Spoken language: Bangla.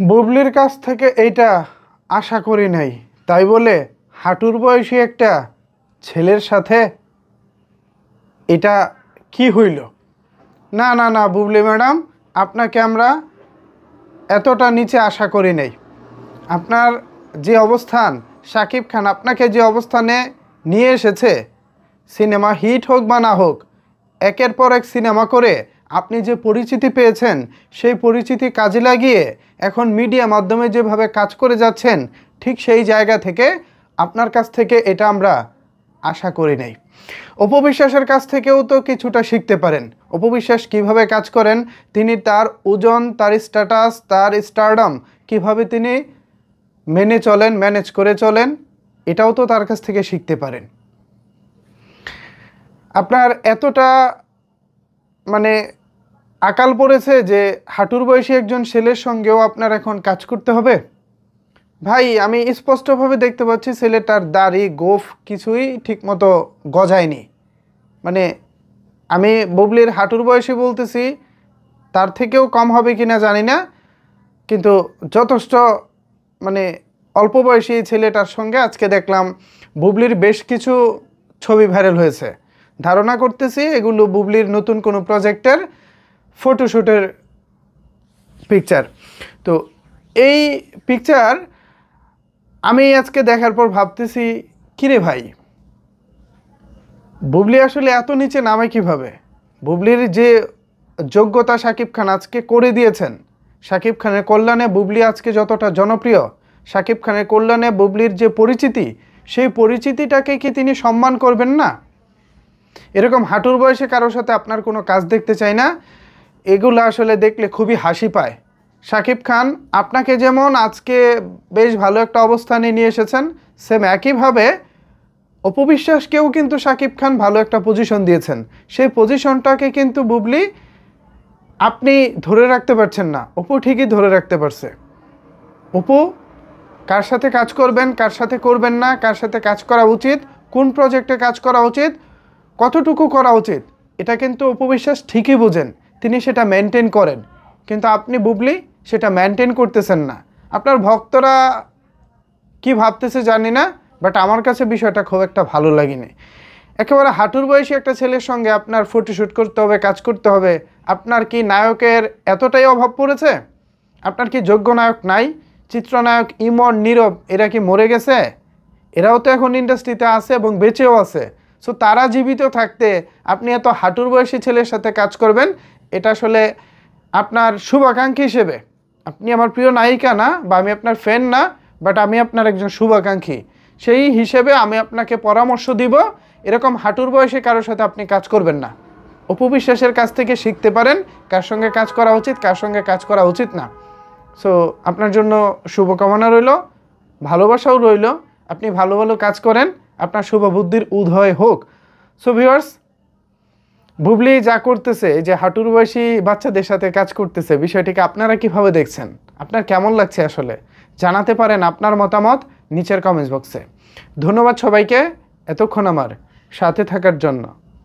বুবলির কাছ থেকে এইটা আশা করি নাই, তাই বলে হাঁটুর বয়সী একটা ছেলের সাথে এটা কি হইল? না না না বুবলি ম্যাডাম, আপনাকে আমরা এতটা নিচে আশা করি নাই। আপনার যে অবস্থান, শাকিব খান আপনাকে যে অবস্থানে নিয়ে এসেছে, সিনেমা হিট হোক বা না হোক, একের পর এক সিনেমা করে আপনি যে পরিচিতি পেয়েছেন, সেই পরিচিতি কাজে লাগিয়ে এখন মিডিয়া মাধ্যমে যেভাবে কাজ করে যাচ্ছেন, ঠিক সেই জায়গা থেকে আপনার কাছ থেকে এটা আমরা আশা করি নাই। অপু বিশ্বাসের কাছ থেকেও তো কিছুটা শিখতে পারেন। অপু বিশ্বাস কীভাবে কাজ করেন, তিনি তার ওজন, তার স্ট্যাটাস, তার স্টারডম কীভাবে তিনি মেনে চলেন, ম্যানেজ করে চলেন, এটাও তো তার কাছ থেকে শিখতে পারেন। আপনার এতটা মানে আকাল পড়েছে যে হাঁটুর বয়সী একজন ছেলের সঙ্গেও আপনার এখন কাজ করতে হবে? ভাই, আমি স্পষ্টভাবে দেখতে পাচ্ছি ছেলেটার দাড়ি, গোঁফ কিছুই ঠিকমতো গজায়নি। মানে আমি বুবলির হাঁটুর বয়সী বলতেছি, তার থেকেও কম হবে কিনা জানি না, কিন্তু যথেষ্ট মানে অল্প বয়সী ছেলেটার সঙ্গে আজকে দেখলাম বুবলির বেশ কিছু ছবি ভাইরাল হয়েছে। ধারণা করতেছি এগুলো বুবলির নতুন কোনো প্রজেক্টের ফটোশ্যুটের পিকচার। তো এই পিকচার আমি আজকে দেখার পর ভাবতেছি, কিরে ভাই, বুবলি আসলে এত নিচে নামে কিভাবে? বুবলির যে যোগ্যতা শাকিব খান আজকে করে দিয়েছেন, শাকিব খানের কল্যাণে বুবলি আজকে যতটা জনপ্রিয়, শাকিব খানের কল্যাণে বুবলির যে পরিচিতি, সেই পরিচিতিটাকে কি তিনি সম্মান করবেন না? এরকম হাঁটুর বয়সে কারোর সাথে আপনার কোনো কাজ দেখতে চাই না। এগুলো আসলে দেখলে খুবই হাসি পায়। শাকিব খান আপনাকে যেমন আজকে বেশ ভালো একটা অবস্থানে নিয়ে এসেছেন, সেম একইভাবে অপু বিশ্বাসকেও কিন্তু শাকিব খান ভালো একটা পজিশন দিয়েছেন। সেই পজিশনটাকে কিন্তু বুবলি আপনি ধরে রাখতে পারছেন না, অপু ঠিকই ধরে রাখতে পারছে। অপু কার সাথে কাজ করবেন, কার সাথে করবেন না, কার সাথে কাজ করা উচিত, কোন প্রজেক্টে কাজ করা উচিত, কতটুকু করা উচিত, এটা কিন্তু অপু বিশ্বাস ঠিকই বোঝেন, তিনি সেটা মেনটেন করেন। কিন্তু আপনি বুবলি সেটা মেনটেন করতেছেন না। আপনার ভক্তরা কি ভাবতেছে জানি না, বাট আমার কাছে বিষয়টা খুব একটা ভালো লাগেনি। একেবারে হাঁটুর বয়সী একটা ছেলের সঙ্গে আপনার ফটোশ্যুট করতে হবে, কাজ করতে হবে। আপনার কি নায়কের এতটাই অভাব পড়েছে? আপনার কি যোগ্য নায়ক নাই? চিত্রনায়ক ইমন, নীরব, এরা কি মরে গেছে? এরাও তো এখন ইন্ডাস্ট্রিতে আছে এবং বেঁচেও আছে। সো তারা জীবিত থাকতে আপনি এত হাঁটুর বয়সী ছেলের সাথে কাজ করবেন, এটা আসলে আপনার শুভাকাঙ্ক্ষী হিসেবে, আপনি আমার প্রিয় নায়িকা না বা আমি আপনার ফ্যান না, বাট আমি আপনার একজন শুভাকাঙ্ক্ষী, সেই হিসেবে আমি আপনাকে পরামর্শ দিব, এরকম হাঁটুর বয়সে কারোর সাথে আপনি কাজ করবেন না। অপু বিশ্বাসের কাছ থেকে শিখতে পারেন কার সঙ্গে কাজ করা উচিত, কার সঙ্গে কাজ করা উচিত না। সো আপনার জন্য শুভকামনা রইল, ভালোবাসাও রইল। আপনি ভালো ভালো কাজ করেন, আপনার শুভ বুদ্ধির উদয় হোক। সো ভিউয়ার্স, বুবলি যা করতেছে, যে হাঁটুর বয়সী বাচ্চাদের সাথে কাজ করতেছে, বিষয়টিকে আপনারা কিভাবে দেখছেন? আপনার কেমন লাগছে আসলে জানাতে পারেন আপনার মতামত নিচের কমেন্টস বক্সে। ধন্যবাদ সবাইকে এতক্ষণ আমার সাথে থাকার জন্য।